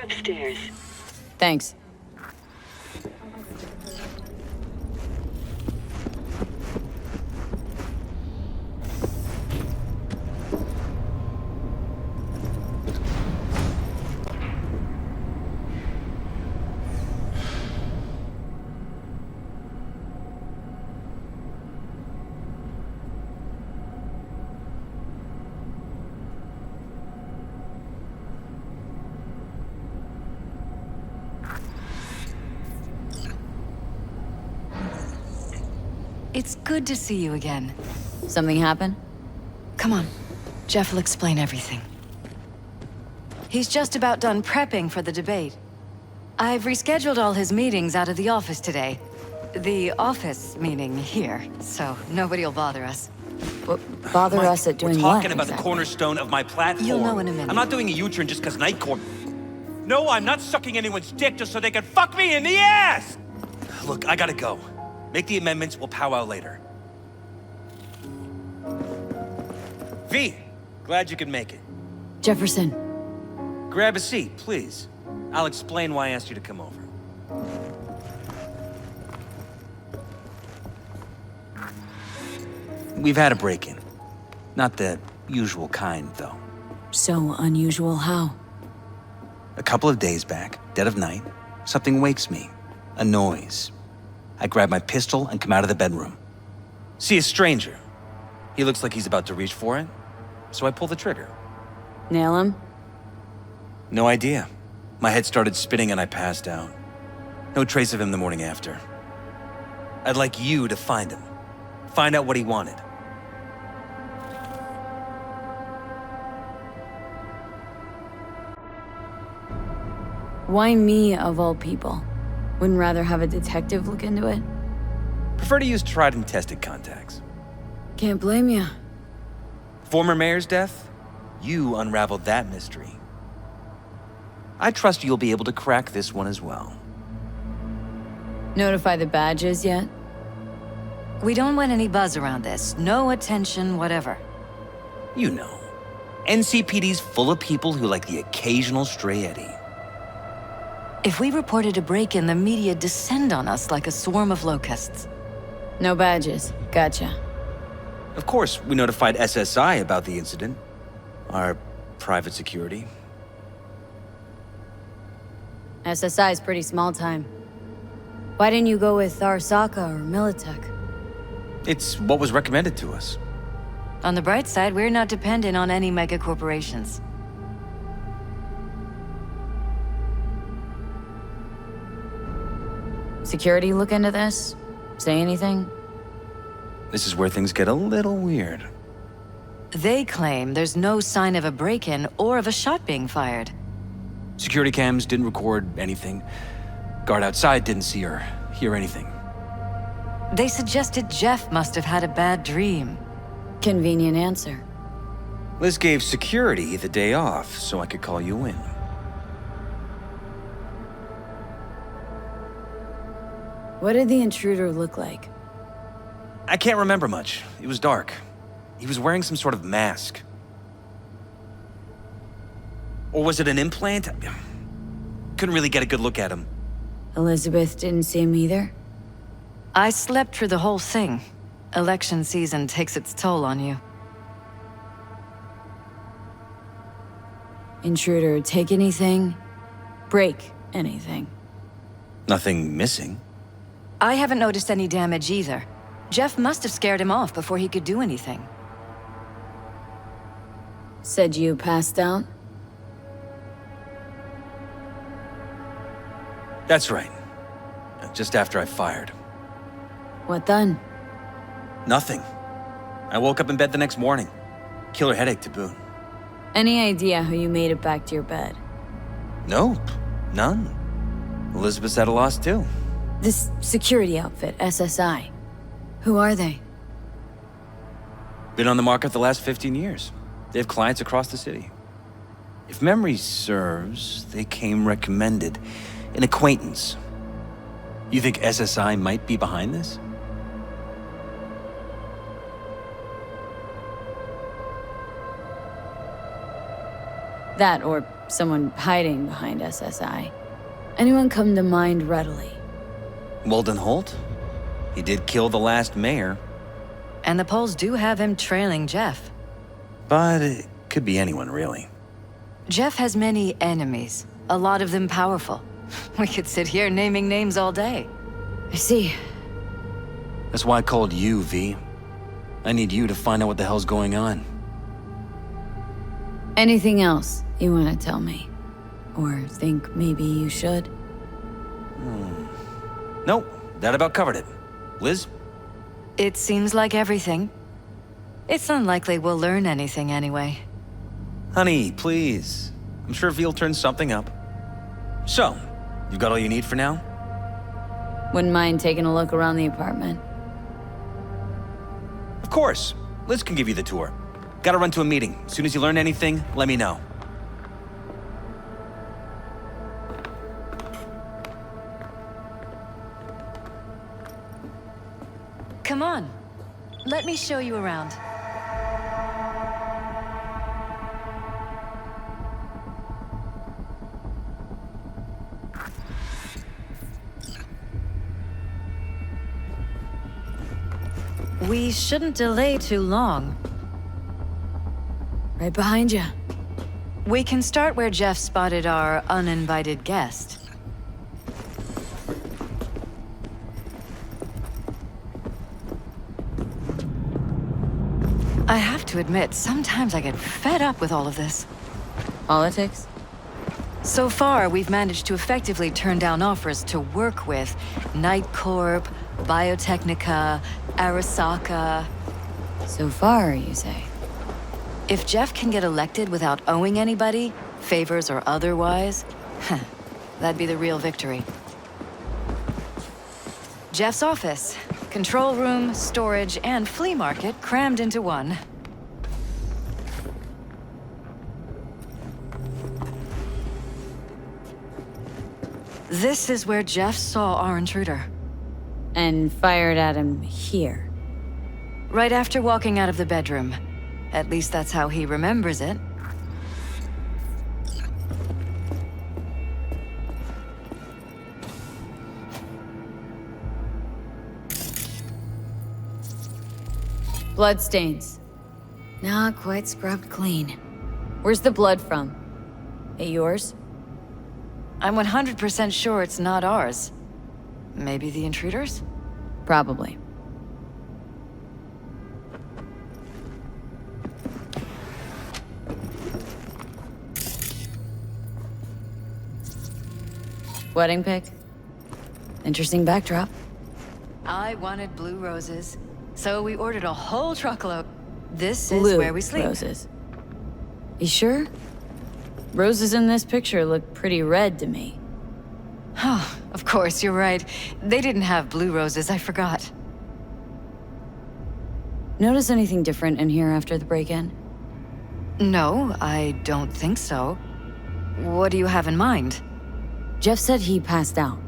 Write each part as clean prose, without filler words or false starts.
upstairs. Thanks. It's good to see you again. Something happen? Come on. Jeff will explain everything. He's just about done prepping for the debate. I've rescheduled all his meetings out of the office today. The office meaning here, so nobody'll bother us. Bother Mike, us at doing we're what, talking about the exactly? cornerstone of my platform. You'll know in a minute. I'm not doing a U-turn just because Night Court... No, I'm not sucking anyone's dick just so they can fuck me in the ass! Look, I gotta go. Make the amendments, we'll powwow later. V, glad you could make it. Jefferson. Grab a seat, please. I'll explain why I asked you to come over. We've had a break-in. Not the usual kind, though. So unusual how? A couple of days back, dead of night, something wakes me. A noise. I grab my pistol and come out of the bedroom. See a stranger. He looks like he's about to reach for it, so I pull the trigger. Nail him? No idea. My head started spinning and I passed out. No trace of him the morning after. I'd like you to find him. Find out what he wanted. Why me, of all people? Wouldn't rather have a detective look into it? Prefer to use tried and tested contacts. Can't blame ya. Former mayor's death? You unraveled that mystery. I trust you'll be able to crack this one as well. Notify the badges yet? We don't want any buzz around this. No attention, whatever. You know, NCPD's full of people who like the occasional stray eddy. If we reported a break-in, the media descend on us like a swarm of locusts. No badges. Gotcha. Of course, we notified SSI about the incident. Our private security. SSI's pretty small time. Why didn't you go with Arasaka or Militech? It's what was recommended to us. On the bright side, we're not dependent on any mega corporations. Security look into this? Say anything? This is where things get a little weird. They claim there's no sign of a break-in or of a shot being fired. Security cams didn't record anything. Guard outside didn't see or hear anything. They suggested Jeff must have had a bad dream. Convenient answer. Liz gave security the day off so I could call you in. What did the intruder look like? I can't remember much. It was dark. He was wearing some sort of mask. Or was it an implant? Couldn't really get a good look at him. Elizabeth didn't see him either? I slept through the whole thing. Election season takes its toll on you. Intruder take anything? Break anything? Nothing missing. I haven't noticed any damage either. Jeff must have scared him off before he could do anything. Said you passed out? That's right. Just after I fired. What then? Nothing. I woke up in bed the next morning. Killer headache to boot. Any idea how you made it back to your bed? Nope. None. Elizabeth's at a loss too. This security outfit, SSI. Who are they? Been on the market the last 15 years. They have clients across the city. If memory serves, they came recommended. An acquaintance. You think SSI might be behind this? That or someone hiding behind SSI. Anyone come to mind readily? Walden Holt? He did kill the last mayor. And the polls do have him trailing Jeff. But it could be anyone, really. Jeff has many enemies, a lot of them powerful. We could sit here naming names all day. I see. That's why I called you, V. I need you to find out what the hell's going on. Anything else you want to tell me? Or think maybe you should? Nope, that about covered it. Liz? It seems like everything. It's unlikely we'll learn anything anyway. Honey, please. I'm sure V'll turn something up. So, you got all you need for now? Wouldn't mind taking a look around the apartment. Of course. Liz can give you the tour. Gotta run to a meeting. As soon as you learn anything, let me know. Come on. Let me show you around. We shouldn't delay too long. Right behind you. We can start where Jeff spotted our uninvited guest. I have to admit, sometimes I get fed up with all of this. Politics? So far, we've managed to effectively turn down offers to work with Night Corp, Biotechnica, Arasaka. So far, you say? If Jeff can get elected without owing anybody, favors or otherwise, that'd be the real victory. Jeff's office. Control room, storage, and flea market crammed into one. This is where Jeff saw our intruder. And fired at him here. Right after walking out of the bedroom. At least that's how he remembers it. Bloodstains. Not quite scrubbed clean. Where's the blood from? It yours? I'm 100% sure it's not ours. Maybe the intruders? Probably. Wedding pic? Interesting backdrop. I wanted blue roses, so we ordered a whole truckload. This is Blue where we sleep. roses. You sure? Roses in this picture look pretty red to me. Oh, of course, you're right. They didn't have blue roses, I forgot. Notice anything different in here after the break-in? No, I don't think so. What do you have in mind? Jeff said he passed out.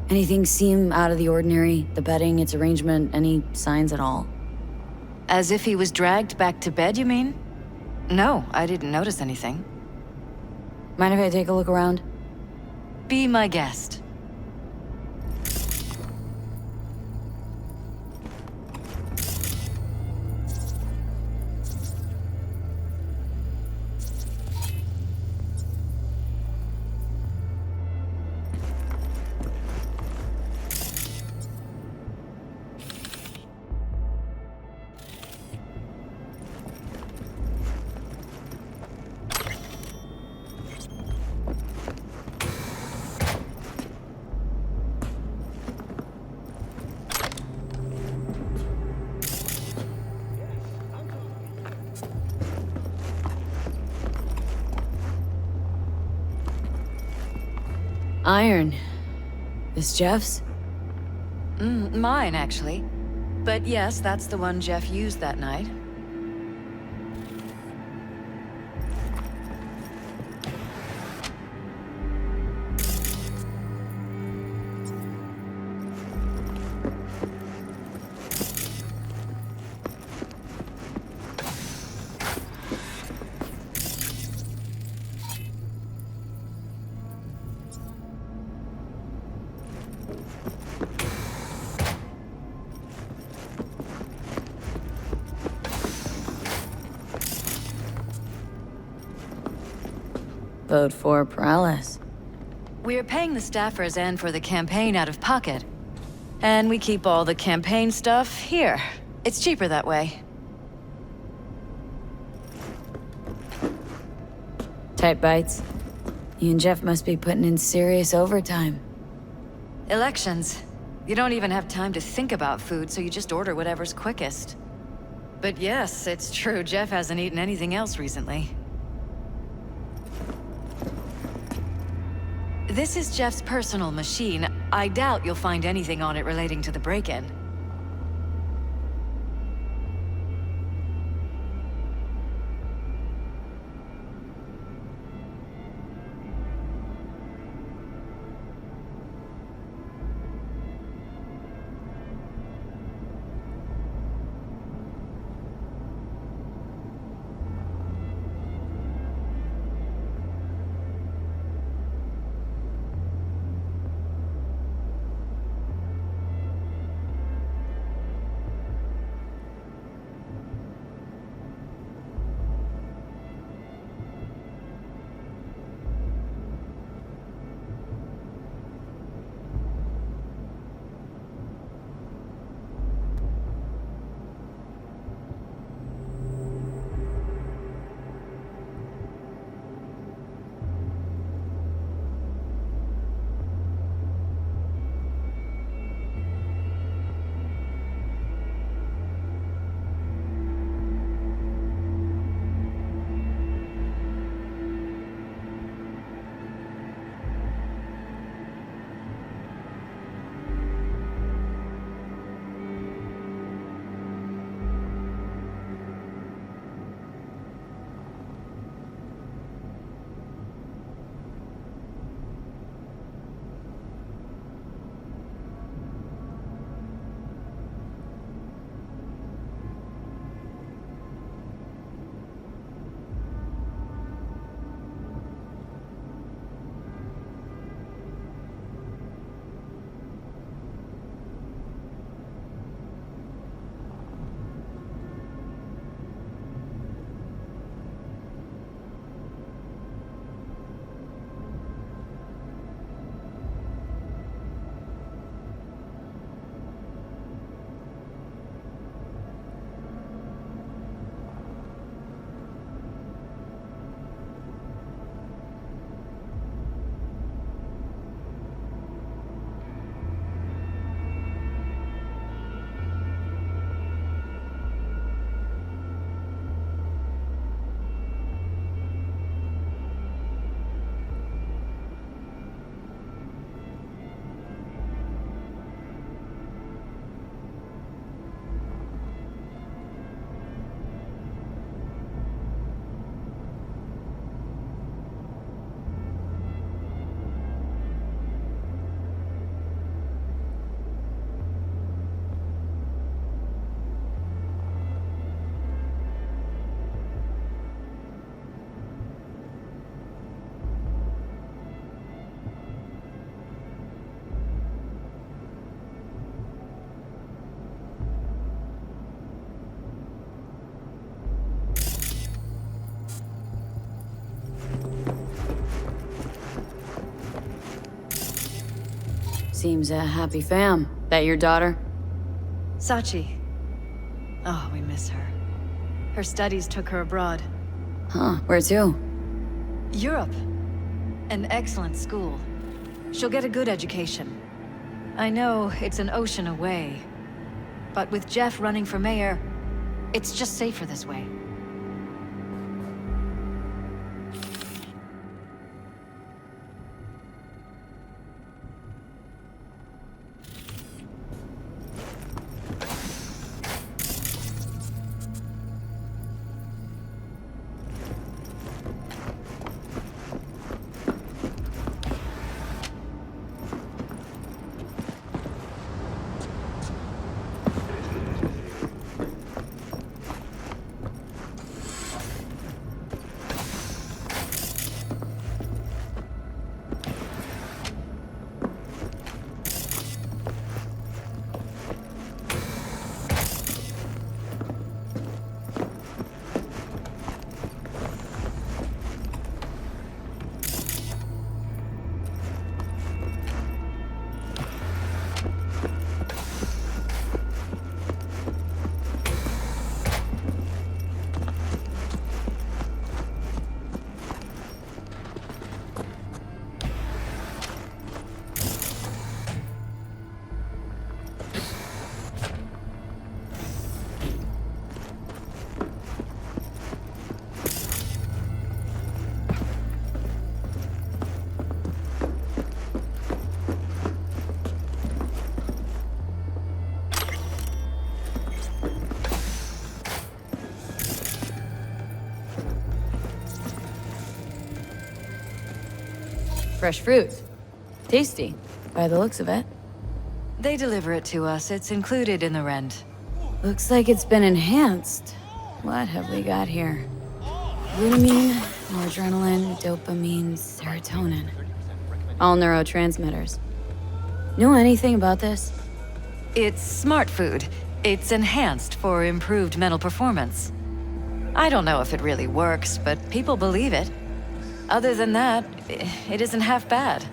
Anything seem out of the ordinary? The bedding, its arrangement, any signs at all? As if he was dragged back to bed, you mean? No, I didn't notice anything. Mind if I take a look around? Be my guest. Iron. This Jeff's? Mine, actually. But yes, that's the one Jeff used that night. vote for Perales. We're paying the staffers and for the campaign out of pocket. And we keep all the campaign stuff here. It's cheaper that way. Tight bites. You and Jeff must be putting in serious overtime. Elections. You don't even have time to think about food, so you just order whatever's quickest. But yes, it's true, Jeff hasn't eaten anything else recently. This is Jeff's personal machine. I doubt you'll find anything on it relating to the break-in. Seems a happy fam. That your daughter? Sachi. Oh, we miss her. Her studies took her abroad. Huh, where to? Europe. An excellent school. She'll get a good education. I know it's an ocean away, but with Jeff running for mayor, it's just safer this way. fresh fruit. Tasty, by the looks of it. They deliver it to us. It's included in the rent. Looks like it's been enhanced. What have we got here? Glutamine, noradrenaline, dopamine, serotonin. All neurotransmitters. Know anything about this? It's smart food. It's enhanced for improved mental performance. I don't know if it really works, but people believe it. Other than that, it isn't half bad.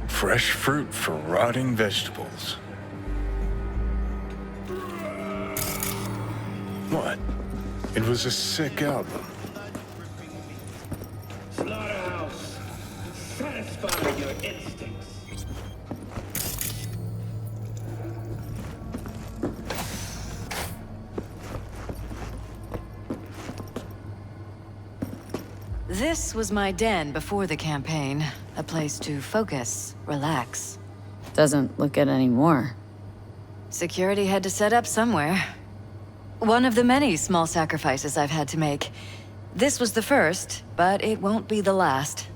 Fresh fruit for rotting vegetables. What? It was a sick album. Slaughterhouse, satisfy your instincts. This was my den before the campaign. A place to focus, relax. Doesn't look it anymore. Security had to set up somewhere. One of the many small sacrifices I've had to make. This was the first, but it won't be the last.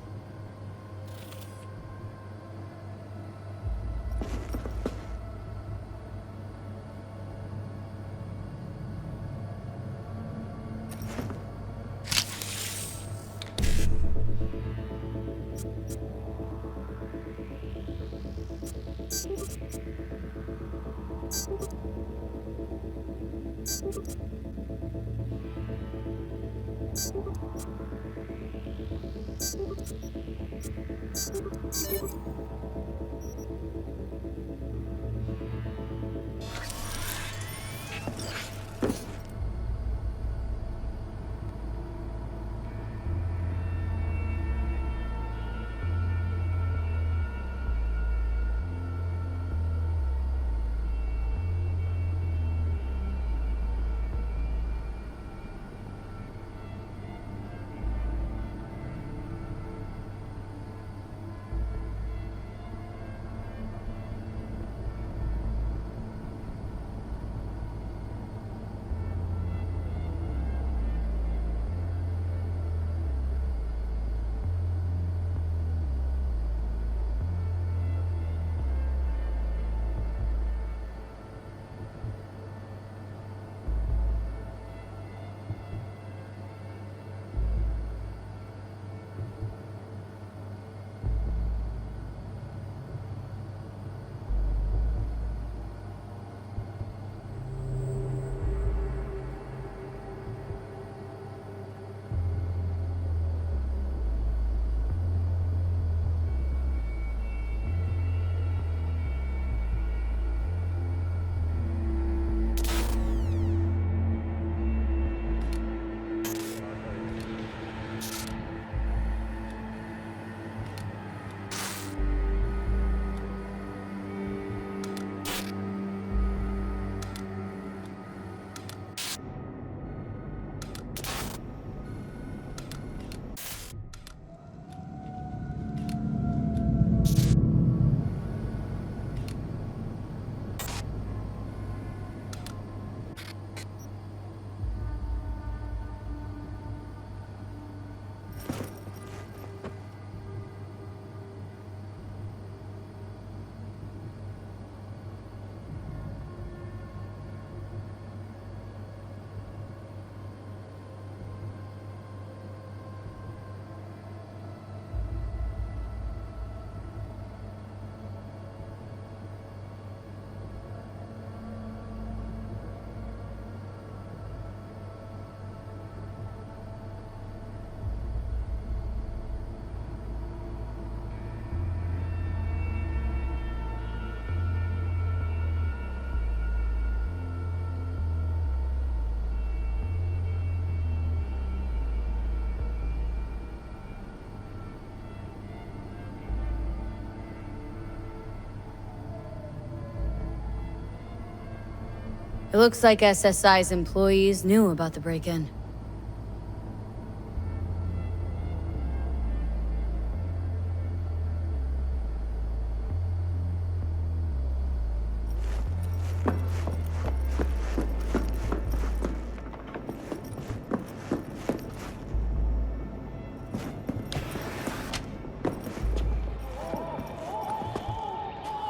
It looks like SSI's employees knew about the break-in.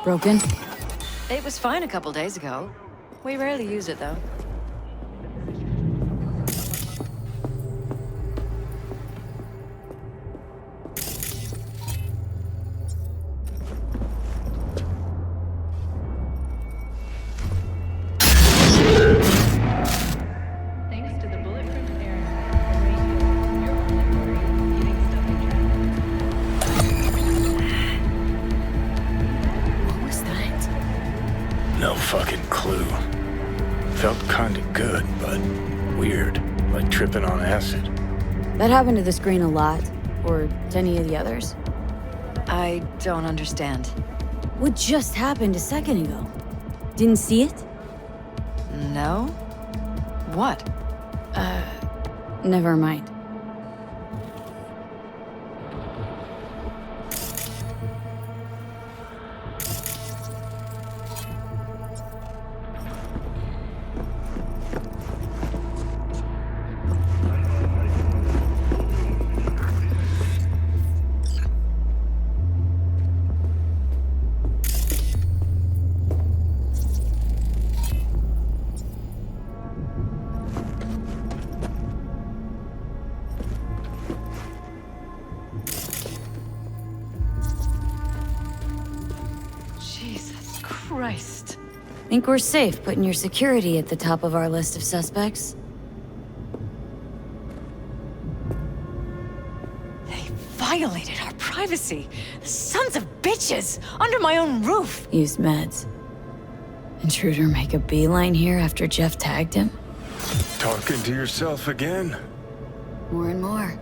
Broken? It was fine a couple days ago. We rarely use it, though. Thanks to the bulletproof air and radio, you're only worried getting stuck in traffic. What was that? No fucking clue. Felt kinda good, but weird. Like tripping on acid. That happened to the screen a lot. Or to any of the others. I don't understand. What just happened a second ago? Didn't see it? No? What? Never mind. Jesus Christ. Think we're safe putting your security at the top of our list of suspects? They violated our privacy. Sons of bitches! Under my own roof! Use meds. Intruder make a beeline here after Jeff tagged him? Talking to yourself again? More and more.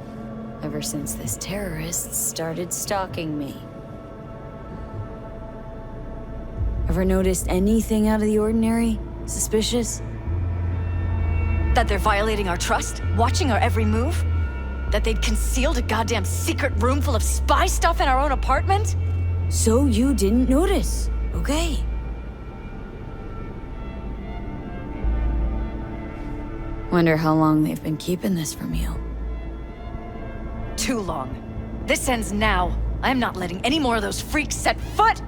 Ever since this terrorist started stalking me. Ever noticed anything out of the ordinary? Suspicious? That they're violating our trust? Watching our every move? That they'd concealed a goddamn secret room full of spy stuff in our own apartment? So you didn't notice, okay? Wonder how long they've been keeping this from you. Too long. This ends now. I'm not letting any more of those freaks set foot!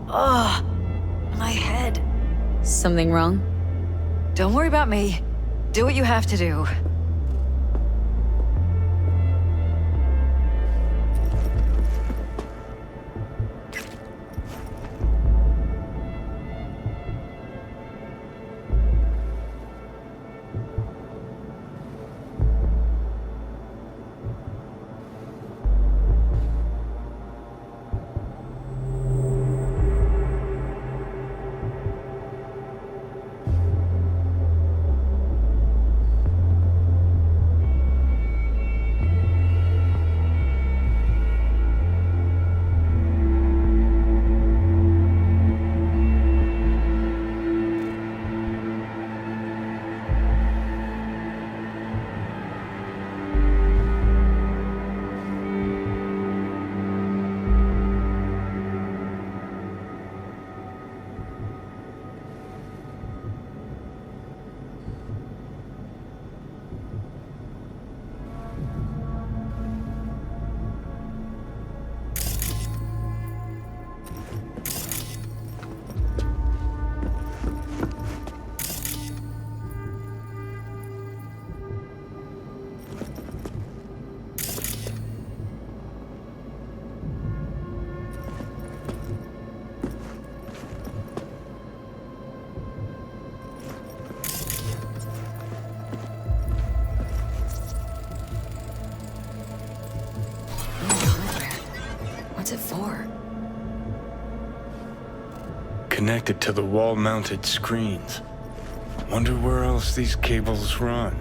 Ugh. My head. Something wrong? Don't worry about me. Do what you have to do. What's it for? Connected to the wall-mounted screens. Wonder where else these cables run.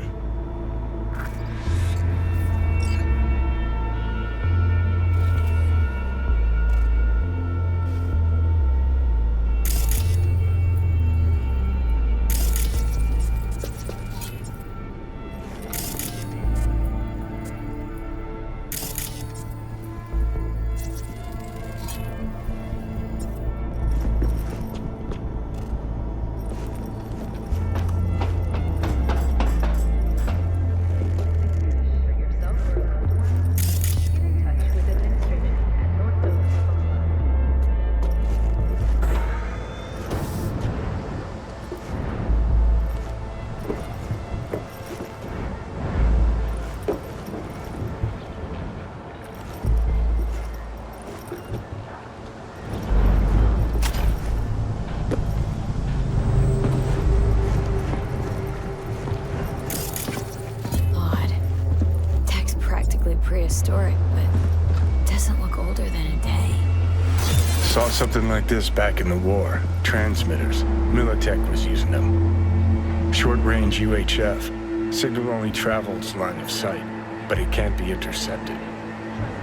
Saw something like this back in the war. Transmitters. Militech was using them. Short-range UHF. Signal only travels line of sight, but it can't be intercepted.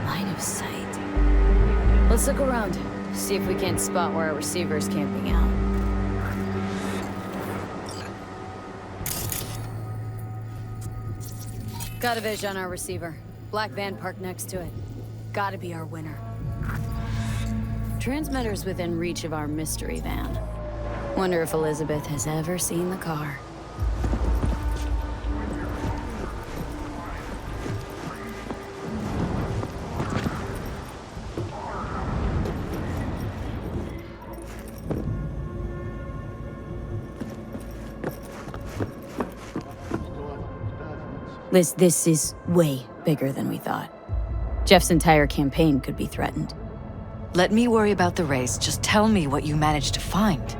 Line of sight. Let's look around. See if we can't spot where our receiver's camping out. Got a vis on our receiver. Black van parked next to it. Gotta be our winner. Transmitter's within reach of our mystery van. Wonder if Elizabeth has ever seen the car. This is way bigger than we thought. Jeff's entire campaign could be threatened. Let me worry about the race. Just tell me what you managed to find.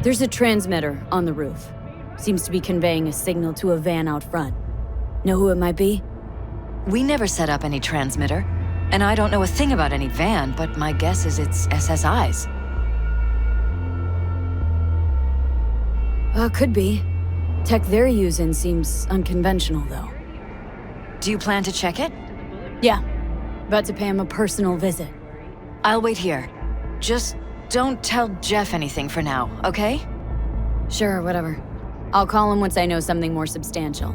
There's a transmitter on the roof. Seems to be conveying a signal to a van out front. Know who it might be? We never set up any transmitter, and I don't know a thing about any van, but my guess is it's SSI's. Could be. Tech they're using seems unconventional, though. Do you plan to check it? Yeah. About to pay him a personal visit. I'll wait here. Just don't tell Jeff anything for now, okay? Sure, whatever. I'll call him once I know something more substantial.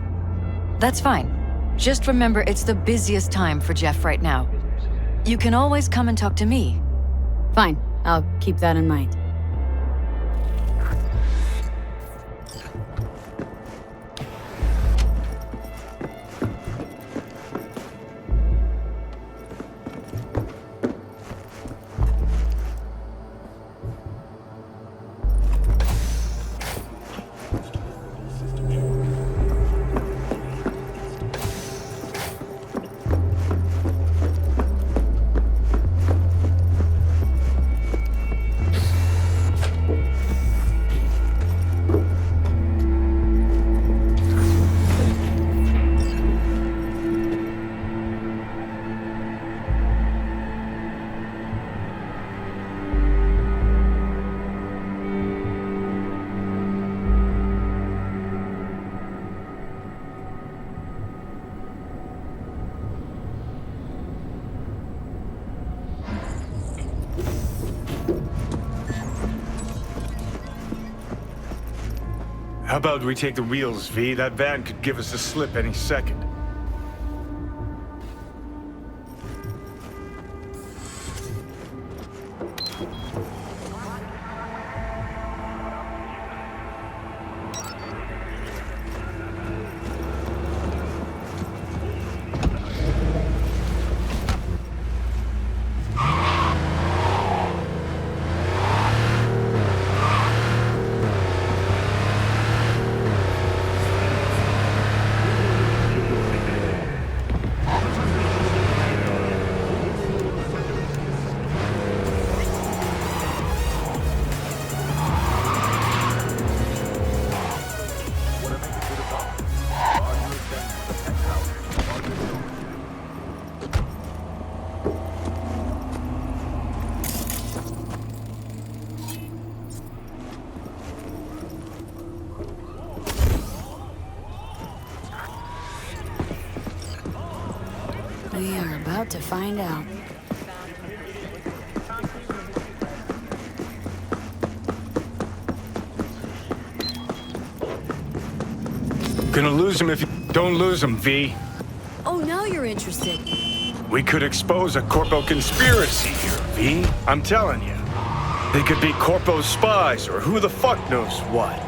That's fine. Just remember it's the busiest time for Jeff right now. You can always come and talk to me. Fine. I'll keep that in mind. How about we take the wheels, V? That van could give us a slip any second. We are about to find out. Gonna lose him if you don't lose him, V. Oh, now you're interested. We could expose a Corpo conspiracy here, V. I'm telling you. They could be Corpo spies or who the fuck knows what.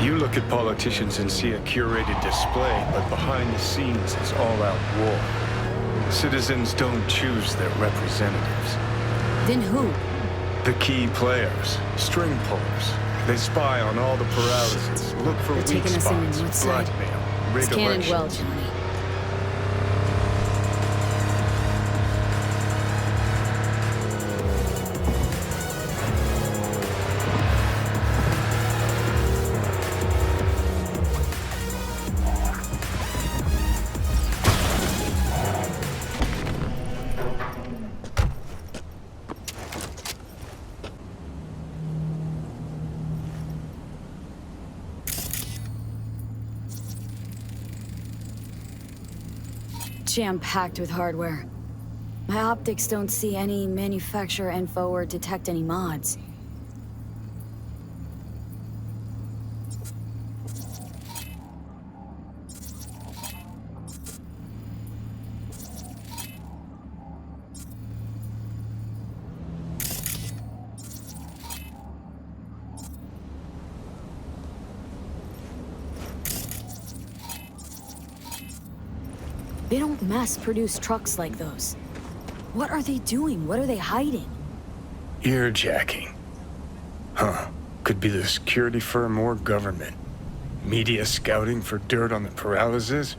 You look at politicians and see a curated display, but behind the scenes is all-out war. Citizens don't choose their representatives. Then who? The key players, string pullers. They spy on all the paralysis, look for They're weak taking us in on spots, what side? blackmail, It's rig cannoned well, elections. Johnny. Jam-packed with hardware. My optics don't see any manufacturer info or detect any mods. They don't mass-produce trucks like those. What are they doing? What are they hiding? Earjacking. Huh. Could be the security firm or government. Media scouting for dirt on the paralysis?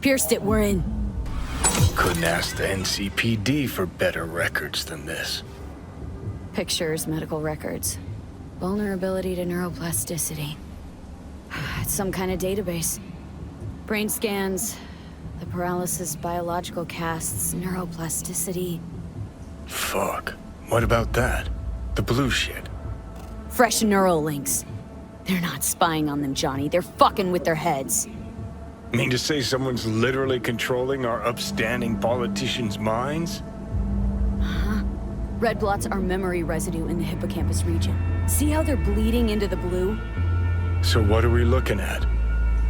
Pierced it, we're in. Couldn't ask the NCPD for better records than this. Pictures, medical records. Vulnerability to neuroplasticity. It's some kind of database. Brain scans, the paralysis biological casts, neuroplasticity. Fuck. What about that? The blue shit. Fresh neural links. They're not spying on them, Johnny. They're fucking with their heads. Mean to say someone's literally controlling our upstanding politicians' minds? Red blots are memory residue in the hippocampus region. See how they're bleeding into the blue? So what are we looking at?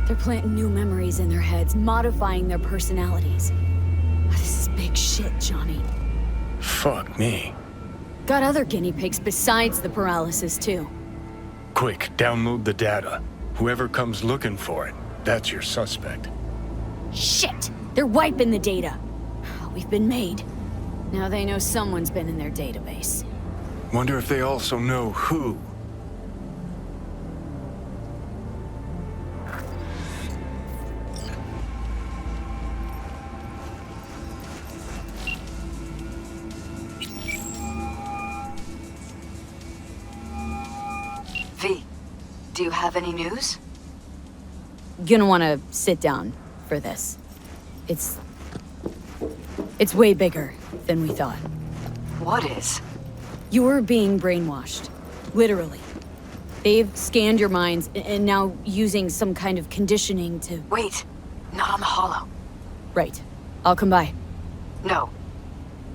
They're planting new memories in their heads, modifying their personalities. This is big shit, Johnny. Fuck me. Got other guinea pigs besides the paralysis, too. Quick, download the data. Whoever comes looking for it, that's your suspect. Shit! They're wiping the data. We've been made. Now they know someone's been in their database. Wonder if they also know who. V, do you have any news? Gonna wanna sit down for this. It's way bigger than we thought. What is? You're being brainwashed. Literally. They've scanned your minds and now using some kind of conditioning to... Wait, not on the hollow. Right. I'll come by. No.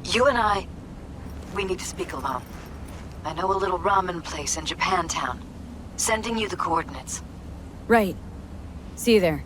You and I, we need to speak alone. I know a little ramen place in Japantown. Sending you the coordinates. Right. See you there.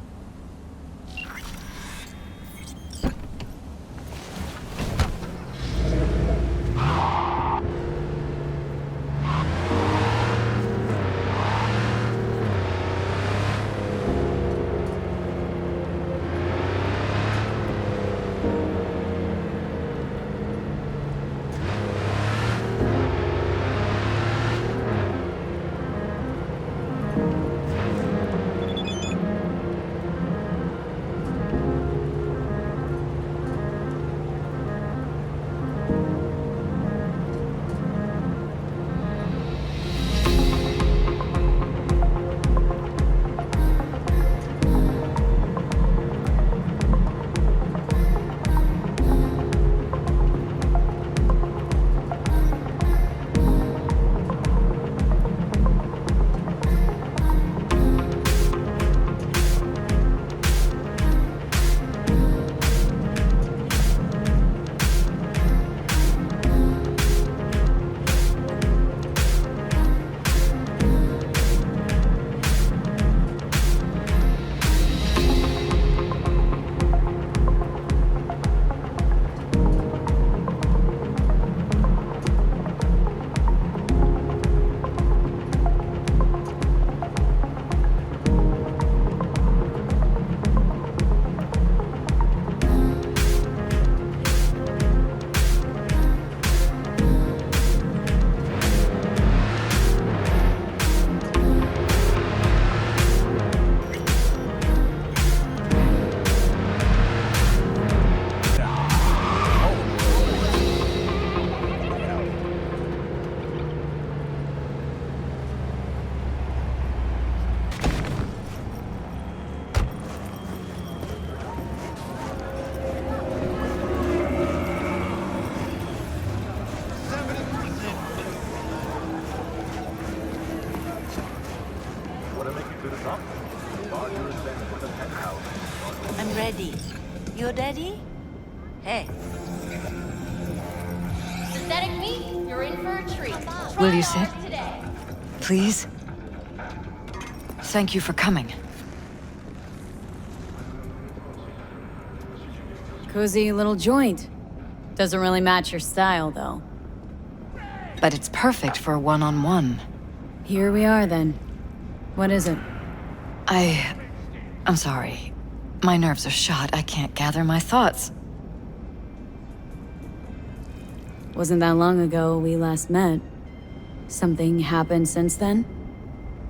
I'm ready. You're ready? Hey. Synthetic meat, you're in for a treat. Will you Try sit? ours today. Please? Thank you for coming. Cozy little joint. Doesn't really match your style, though. But it's perfect for a one-on-one. Here we are, then. What is it? I'm sorry. My nerves are shot. I can't gather my thoughts. Wasn't that long ago we last met. Something happened since then?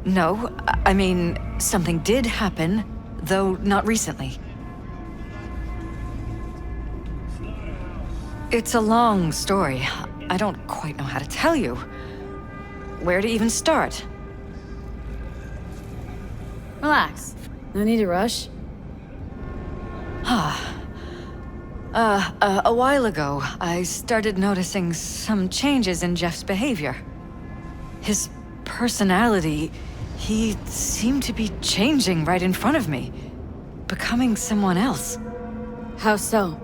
No, I mean, something did happen, though not recently. It's a long story. I don't quite know how to tell you. Where to even start? Relax. No need to rush. A while ago, I started noticing some changes in Jeff's behavior. His personality, he seemed to be changing right in front of me, becoming someone else. How so?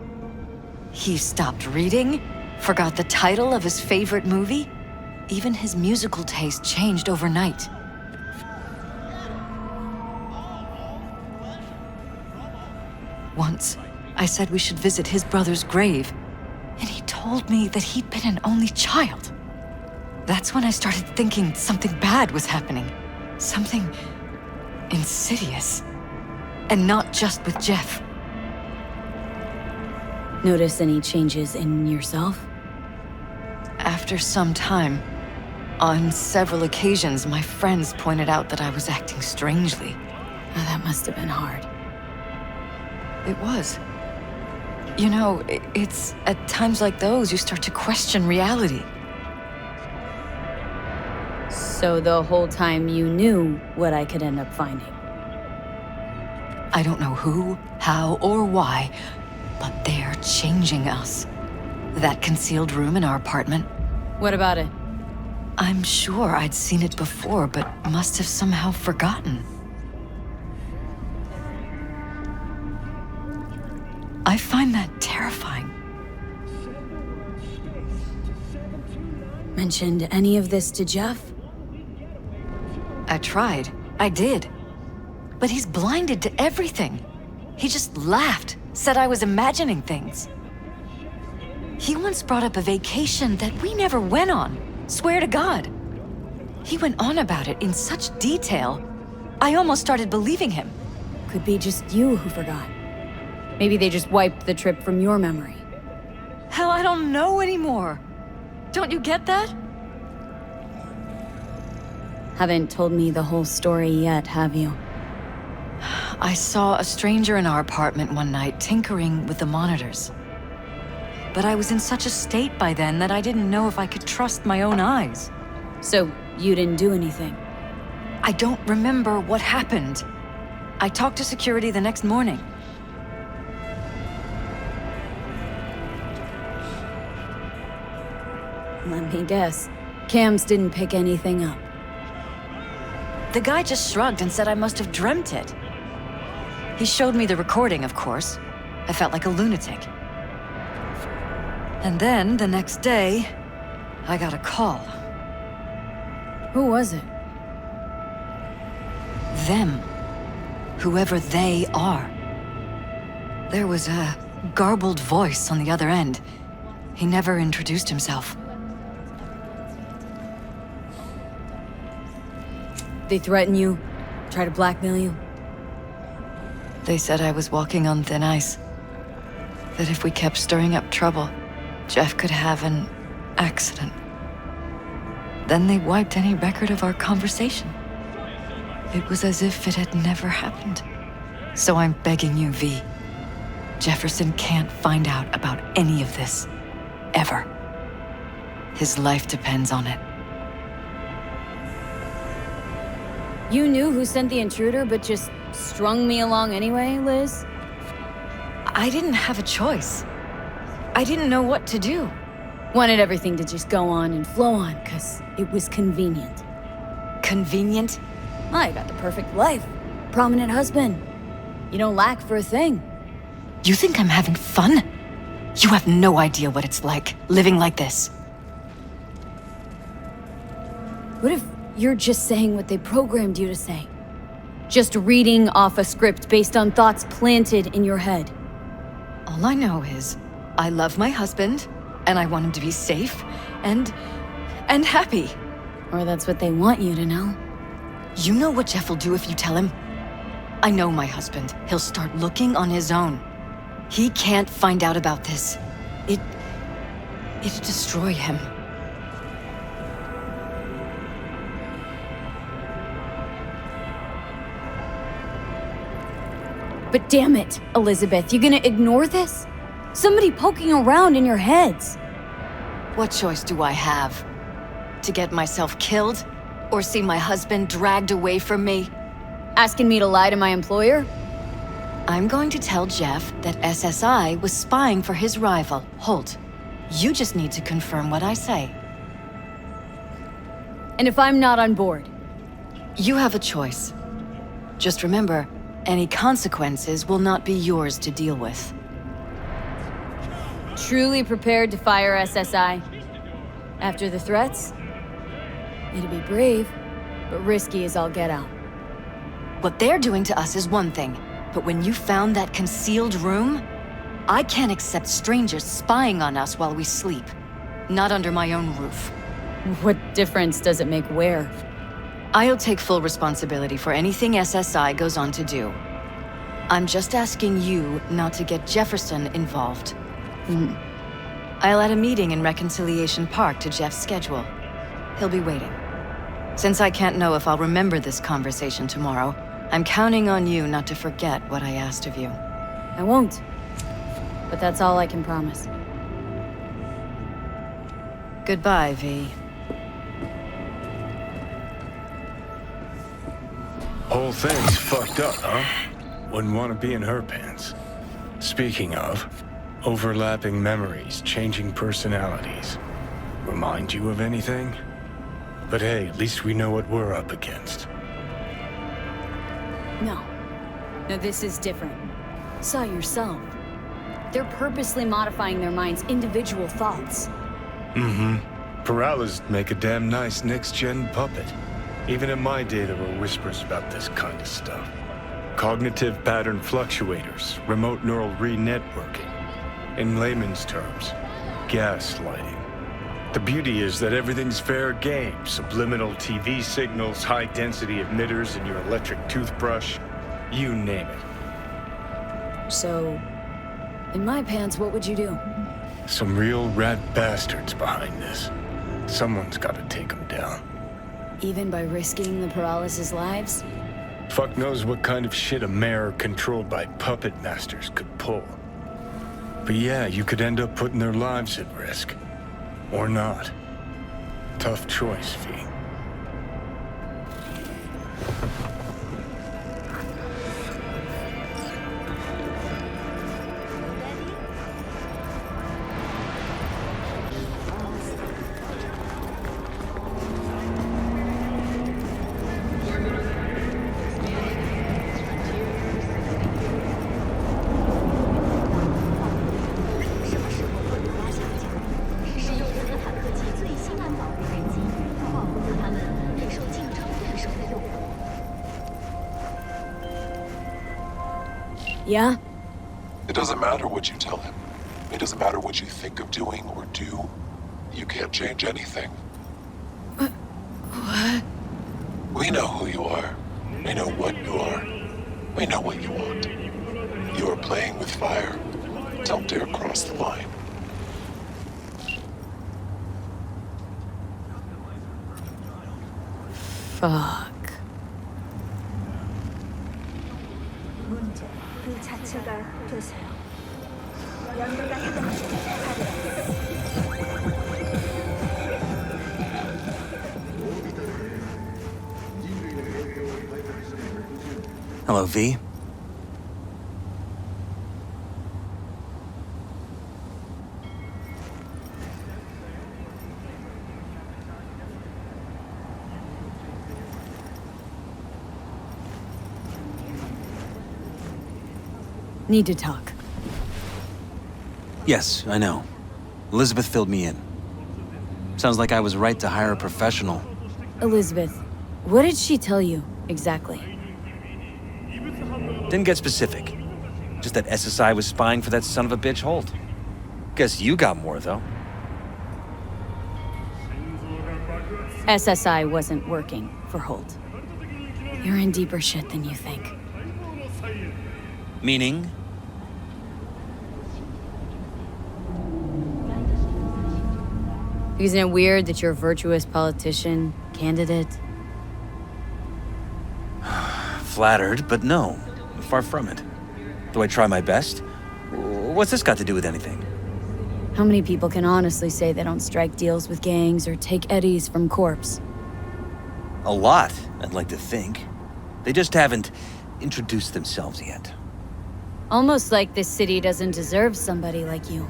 He stopped reading, forgot the title of his favorite movie. Even his musical taste changed overnight. Once, I said we should visit his brother's grave, and he told me that he'd been an only child. That's when I started thinking something bad was happening. Something insidious. And not just with Jeff. Notice any changes in yourself? After some time, on several occasions, my friends pointed out that I was acting strangely. Oh, that must have been hard. It was. You know, it's at times like those you start to question reality. So the whole time you knew what I could end up finding? I don't know who, how, or why, but they're changing us. That concealed room in our apartment, What about it? I'm sure I'd seen it before, but must have somehow forgotten. I find that terrifying. Mentioned any of this to Jeff? I tried. I did. But he's blinded to everything. He just laughed, said I was imagining things. He once brought up a vacation that we never went on. Swear to God. He went on about it in such detail. I almost started believing him. Could be just you who forgot. Maybe they just wiped the trip from your memory. Hell, I don't know anymore. Don't you get that? Haven't told me the whole story yet, have you? I saw a stranger in our apartment one night tinkering with the monitors. But I was in such a state by then that I didn't know if I could trust my own eyes. So, you didn't do anything? I don't remember what happened. I talked to security the next morning. Let me guess. Cams didn't pick anything up. The guy just shrugged and said I must have dreamt it. He showed me the recording, of course. I felt like a lunatic. And then, the next day, I got a call. Who was it? Them. Whoever they are. There was a garbled voice on the other end. He never introduced himself. They threaten you? Try to blackmail you? They said I was walking on thin ice. That if we kept stirring up trouble, Jeff could have an accident. Then they wiped any record of our conversation. It was as if it had never happened. So I'm begging you, V. Jefferson can't find out about any of this. Ever. His life depends on it. You knew who sent the intruder, but just strung me along anyway, Liz? I didn't have a choice. I didn't know what to do. Wanted everything to just go on and flow on, because it was convenient. Convenient? I got the perfect life. Prominent husband. You don't lack for a thing. You think I'm having fun? You have no idea what it's like, living like this. What if you're just saying what they programmed you to say? Just reading off a script based on thoughts planted in your head. All I know is, I love my husband, and I want him to be safe, and happy. Or that's what they want you to know. You know what Jeff will do if you tell him? I know my husband. He'll start looking on his own. He can't find out about this. It'd destroy him. But damn it, Elizabeth, you gonna ignore this? Somebody poking around in your heads. What choice do I have? To get myself killed? Or see my husband dragged away from me? Asking me to lie to my employer? I'm going to tell Jeff that SSI was spying for his rival, Holt. You just need to confirm what I say. And if I'm not on board? You have a choice. Just remember, any consequences will not be yours to deal with. Truly prepared to fire SSI? After the threats? It'd be brave, but risky as all get out. What they're doing to us is one thing, but when you found that concealed room, I can't accept strangers spying on us while we sleep. Not under my own roof. What difference does it make where? I'll take full responsibility for anything SSI goes on to do. I'm just asking you not to get Jefferson involved. I'll add a meeting in Reconciliation Park to Jeff's schedule. He'll be waiting. Since I can't know if I'll remember this conversation tomorrow, I'm counting on you not to forget what I asked of you. I won't. But that's all I can promise. Goodbye, V. Whole thing's fucked up, huh? Wouldn't want to be in her pants. Speaking of, overlapping memories, changing personalities. Remind you of anything? But hey, at least we know what we're up against. No. No, this is different. Saw yourself. They're purposely modifying their minds' individual thoughts. Peralez make a damn nice next-gen puppet. Even in my day, there were whispers about this kind of stuff. Cognitive pattern fluctuators, remote neural re-networking. In layman's terms, gaslighting. The beauty is that everything's fair game. Subliminal TV signals, high-density emitters in your electric toothbrush. You name it. So, in my pants, what would you do? Some real rat bastards behind this. Someone's gotta take them down. Even by risking the Peralez's lives? Fuck knows what kind of shit a mayor controlled by puppet masters could pull. But yeah, you could end up putting their lives at risk. Or not. Tough choice, V. Yeah? It doesn't matter what you tell him. It doesn't matter what you think of doing or do. You can't change anything. What? We know who you are. We know what you are. We know what you want. You are playing with fire. Don't dare cross the line. Fuck. 문제 그 자체가 되세요. 연대가 해당하는 카드. Hello, V. Need to talk. Yes, I know. Elizabeth filled me in. Sounds like I was right to hire a professional. Elizabeth, what did she tell you, exactly? Didn't get specific. Just that SSI was spying for that son of a bitch Holt. Guess you got more, though. SSI wasn't working for Holt. You're in deeper shit than you think. Meaning? Isn't it weird that you're a virtuous politician, candidate? Flattered, but no. Far from it. Though I try my best, What's this got to do with anything? How many people can honestly say they don't strike deals with gangs or take eddies from corpse? A lot, I'd like to think. They just haven't introduced themselves yet. Almost like this city doesn't deserve somebody like you.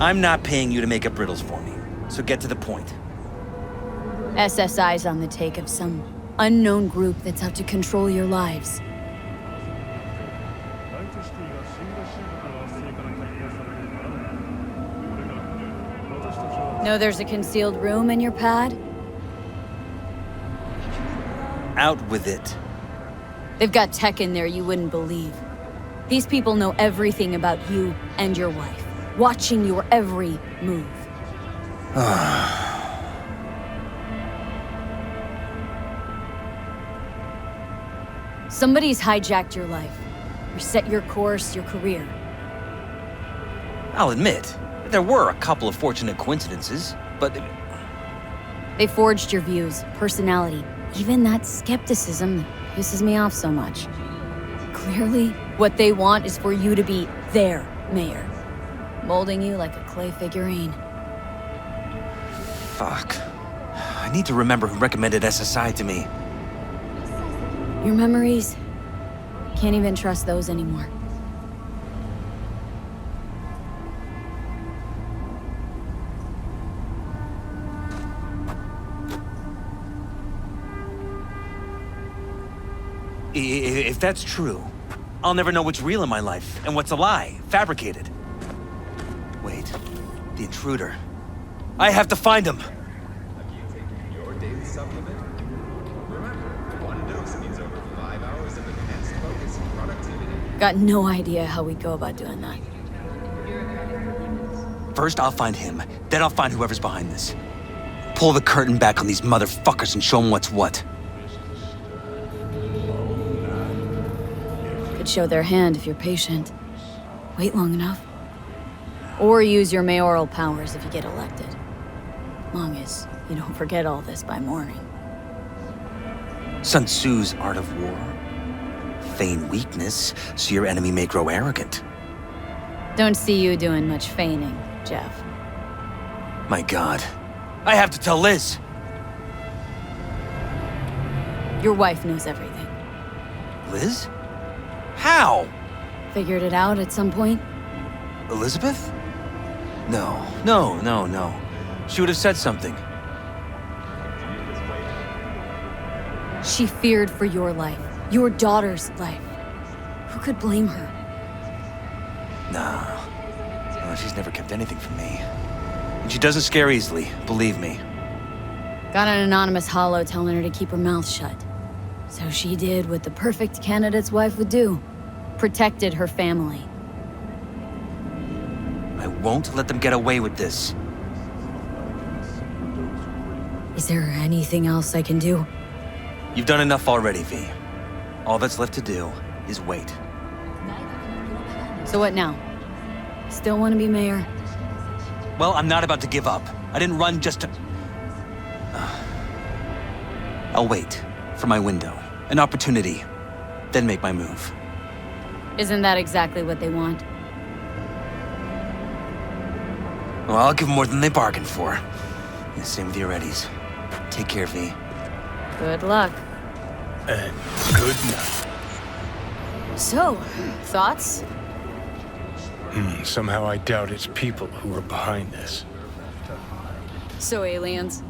I'm not paying you to make up riddles for me, so get to the point. SSI's on the take of some unknown group that's out to control your lives. Know there's a concealed room in your pad? Out with it. They've got tech in there you wouldn't believe. These people know everything about you and your wife, watching your every move. Somebody's hijacked your life, reset your course, your career. I'll admit, there were a couple of fortunate coincidences, but... They forged your views, personality, even that skepticism that pisses me off so much. Clearly, what they want is for you to be their mayor, molding you like a clay figurine. Fuck. I need to remember who recommended SSI to me. Your memories? Can't even trust those anymore. If that's true, I'll never know what's real in my life and what's a lie, fabricated. Wait, the intruder. I have to find him! Your daily supplement? Remember, one dose means over 5 hours of enhanced focus and productivity. Got no idea how we go about doing that. First, I'll find him. Then I'll find whoever's behind this. Pull the curtain back on these motherfuckers and show them what's what. Could show their hand if you're patient. Wait long enough. Or use your mayoral powers if you get elected. Long as you don't forget all this by morning. Sun Tzu's art of war. Feign weakness, so your enemy may grow arrogant. Don't see you doing much feigning, Jeff. My God. I have to tell Liz! Your wife knows everything. Liz? How? Figured it out at some point? Elizabeth? No. She would have said something. She feared for your life, your daughter's life. Who could blame her? Nah. No, she's never kept anything from me. And she doesn't scare easily, believe me. Got an anonymous holo telling her to keep her mouth shut. So she did what the perfect candidate's wife would do. Protected her family. I won't let them get away with this. Is there anything else I can do? You've done enough already, V. All that's left to do is wait. So what now? Still want to be mayor? Well, I'm not about to give up. I didn't run just to... I'll wait for my window, an opportunity, then make my move. Isn't that exactly what they want? Well, I'll give them more than they bargained for. And same with your Eddies. Take care, V. Good luck. And good night. So, thoughts? Somehow I doubt it's people who are behind this. So aliens?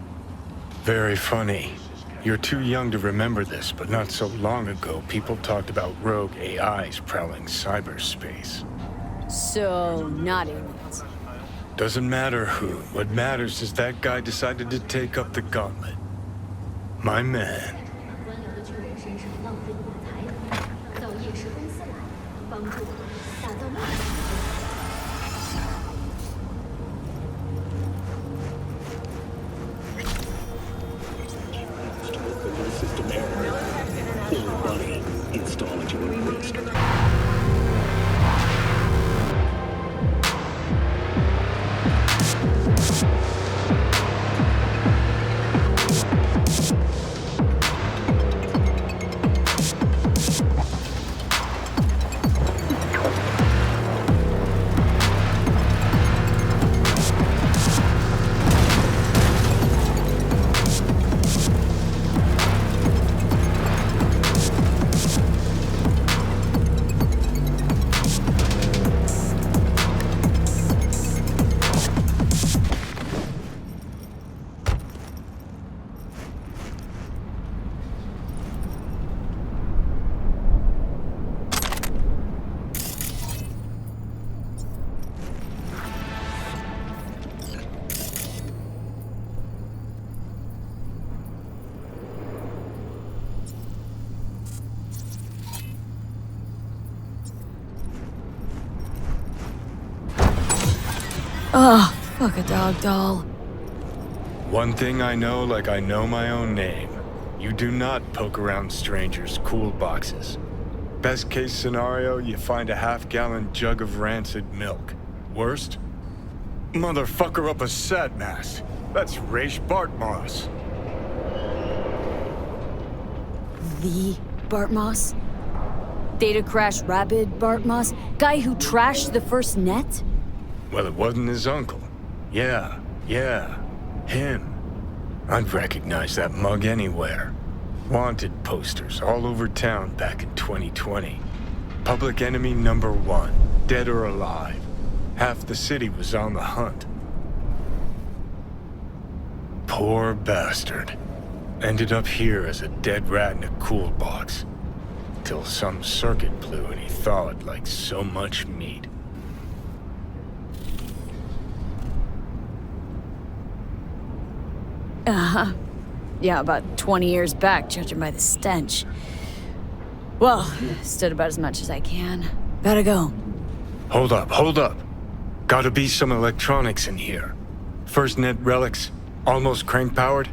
Very funny. You're too young to remember this, but not so long ago, people talked about rogue AIs prowling cyberspace. So, not aliens. Doesn't matter who. What matters is that guy decided to take up the gauntlet. My man. Oh, fuck a dog doll. One thing I know like I know my own name. You do not poke around strangers' cool boxes. Best case scenario, you find a half-gallon jug of rancid milk. Worst? Motherfucker up a sat mast. That's Raish Bartmoss. The Bartmoss? Data crash rabid Bartmoss? Guy who trashed the first net? Well, it wasn't his uncle. Yeah, him. I'd recognize that mug anywhere. Wanted posters all over town back in 2020. Public enemy number 1, dead or alive. Half the city was on the hunt. Poor bastard. Ended up here as a dead rat in a cool box. Till some circuit blew and he thawed like so much meat. Uh-huh. Yeah, about 20 years back, judging by the stench. Well, stood about as much as I can. Gotta go. Hold up. Gotta be some electronics in here. First net relics, almost crank-powered.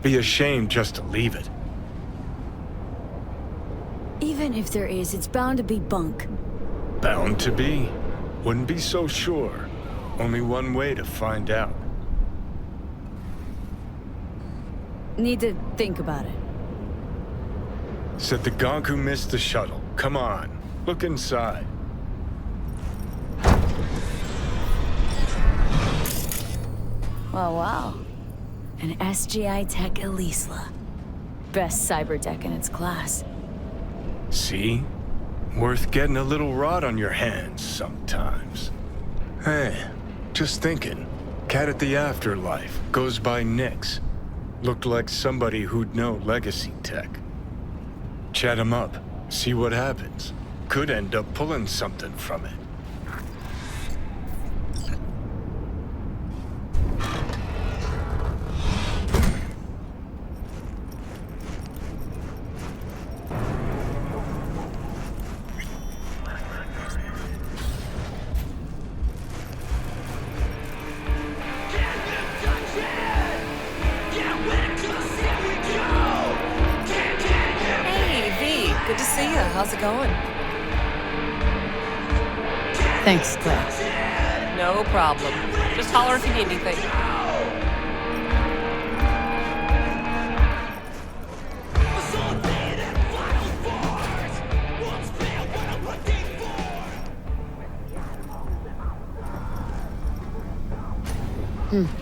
Be a shame just to leave it. Even if there is, it's bound to be bunk. Bound to be? Wouldn't be so sure. Only one way to find out. Need to think about it. Said the gonk who missed the shuttle. Come on, look inside. Wow. An SGI Tech Elisla. Best cyber tech in its class. See? Worth getting a little rot on your hands sometimes. Hey, just thinking. Cat at the Afterlife goes by Nix. Looked like somebody who'd know legacy tech. Chat him up, see what happens. Could end up pulling something from it. Good to see you. How's it going? Thanks, Claire. No problem. Just holler if you need anything.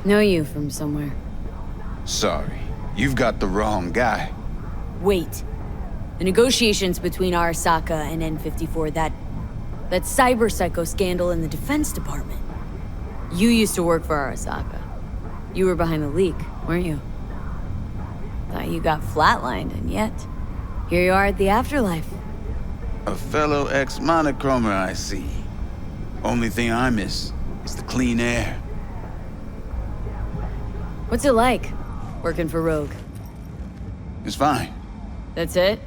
Know you from somewhere. Sorry, you've got the wrong guy. Wait. The negotiations between Arasaka and N54, that cyber psycho scandal in the Defense Department. You used to work for Arasaka. You were behind the leak, weren't you? Thought you got flatlined, and yet, here you are at the Afterlife. A fellow ex-monochromer, I see. Only thing I miss is the clean air. What's it like, working for Rogue? It's fine. That's it?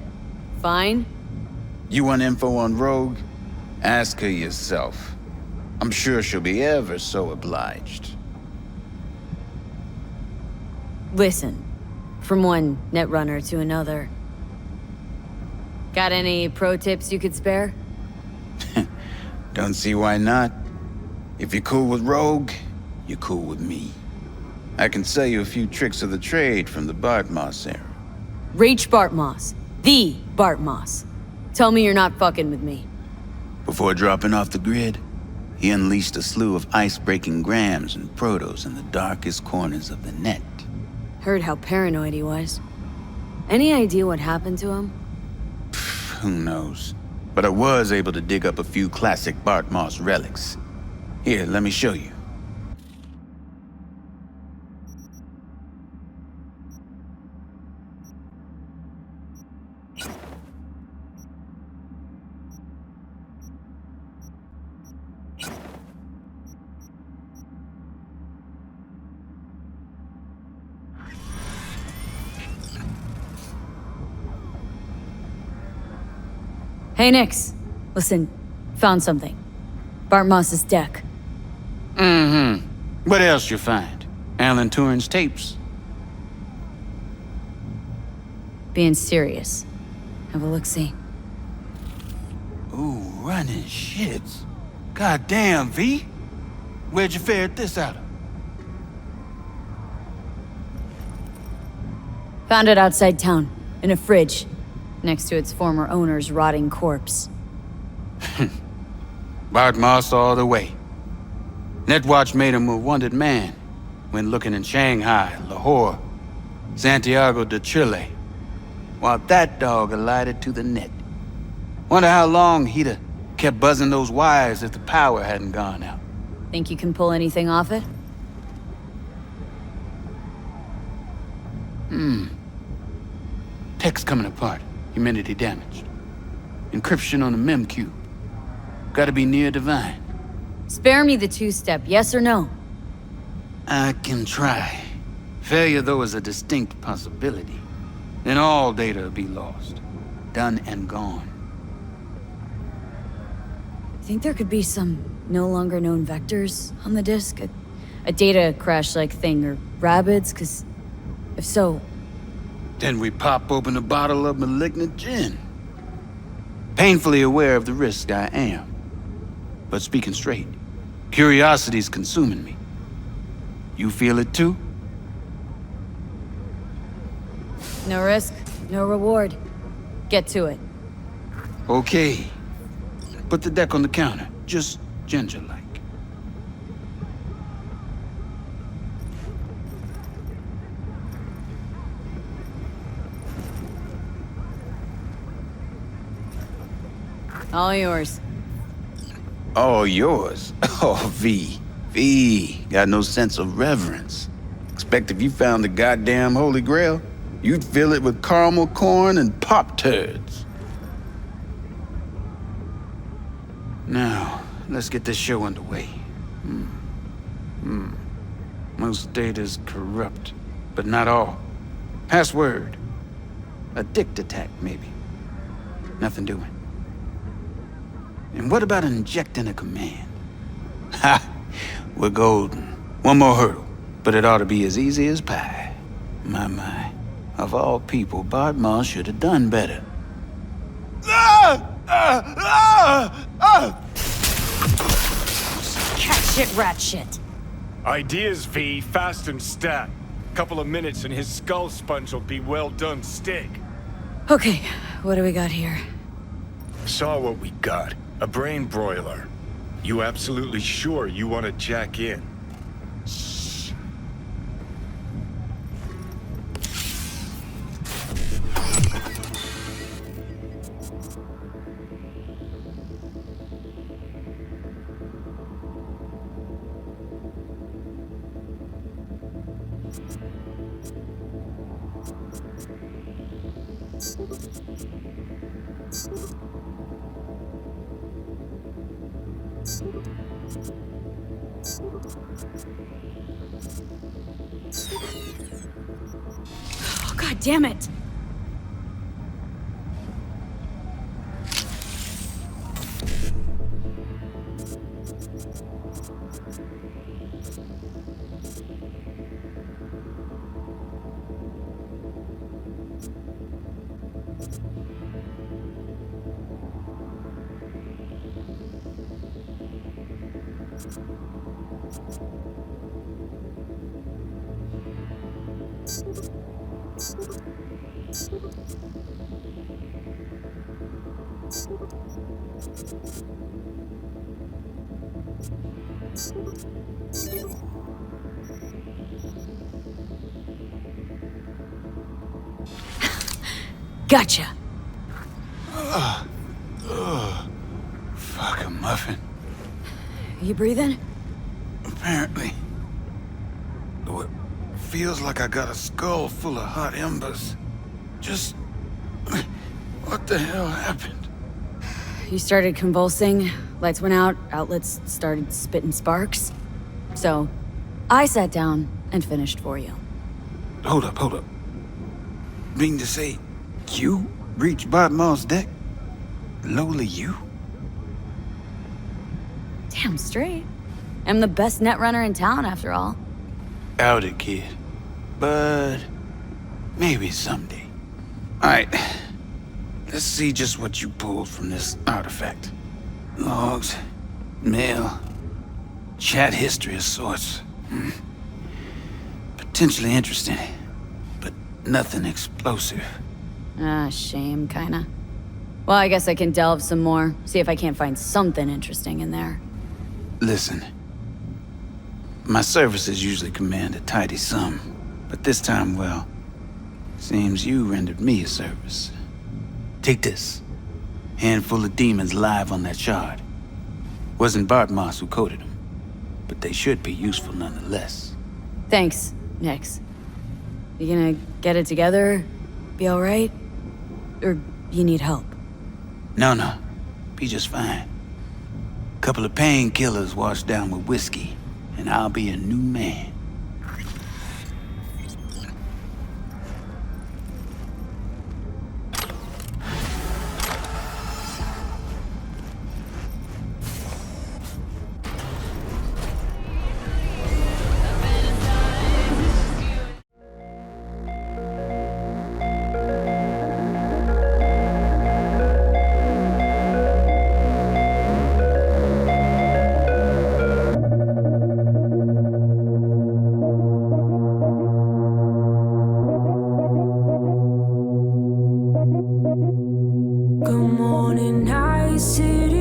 Fine? You want info on Rogue? Ask her yourself. I'm sure she'll be ever so obliged. Listen, from one netrunner to another. Got any pro tips you could spare? Don't see why not. If you're cool with Rogue, you're cool with me. I can sell you a few tricks of the trade from the Bartmoss era. Raish Bartmoss. The Bartmoss. Tell me you're not fucking with me. Before dropping off the grid, he unleashed a slew of ice-breaking grams and protos in the darkest corners of the net. Heard how paranoid he was. Any idea what happened to him? Who knows? But I was able to dig up a few classic Bartmoss relics. Here, let me show you. Hey, Nix. Listen, found something. Bartmoss's deck. Mm-hmm. What else you find? Alan Turing's tapes? Being serious. Have a look-see. Ooh, running shits. Goddamn, V. Where'd you ferret this out of? Found it outside town, in a fridge, next to its former owner's rotting corpse. Bart Moss all the way. Netwatch made him a wanted man when looking in Shanghai, Lahore, Santiago de Chile, while that dog alighted to the net. Wonder how long he'd have kept buzzing those wires if the power hadn't gone out. Think you can pull anything off it? Text coming apart. Humanity damaged. Encryption on the mem cube. Gotta be near divine. Spare me the two-step, yes or no? I can try. Failure, though, is a distinct possibility. Then all data will be lost. Done and gone. Think there could be some no longer known vectors on the disk? A data crash-like thing, or rabbits? Cause if so... Then we pop open a bottle of malignant gin. Painfully aware of the risk I am. But speaking straight, curiosity's consuming me. You feel it too? No risk, no reward. Get to it. Okay. Put the deck on the counter, just ginger-like. All yours. All yours? Oh, V. V. Got no sense of reverence. Expect if you found the goddamn Holy Grail, you'd fill it with caramel corn and Pop-Turds. Now, let's get this show underway. Most data's corrupt, but not all. Password. A dict attack, maybe. Nothing doing. And what about injecting a command? Ha! We're golden. One more hurdle, but it ought to be as easy as pie. My. Of all people, Bart Moss should have done better. Cat shit, rat shit. Ideas, V, fast and stat. Couple of minutes and his skull sponge will be well done steak. Okay, what do we got here? Saw what we got. A brain broiler. You absolutely sure you want to jack in? Oh, God damn it! Gotcha. Fuck a muffin. You breathing? Apparently. Though it feels like I got a skull full of hot embers. Just... what the hell happened? You started convulsing, lights went out, outlets started spitting sparks. So, I sat down and finished for you. Hold up. Mean to say, you reached Bart Moss' deck? Lowly you? Damn straight. I'm the best netrunner in town, after all. Doubt it, kid. But maybe someday. Alright. Let's see just what you pulled from this artifact. Logs, mail, chat history of sorts. Potentially interesting, but nothing explosive. Ah, shame, kinda. Well, I guess I can delve some more, see if I can't find something interesting in there. Listen. My services usually command a tidy sum, but this time, well, seems you rendered me a service. Take this. Handful of demons live on that shard. Wasn't Bartmoss who coded them, but they should be useful nonetheless. Thanks, Nix. You gonna get it together? Be alright? Or you need help? No. Be just fine. Couple of painkillers washed down with whiskey, and I'll be a new man. Good morning, night city.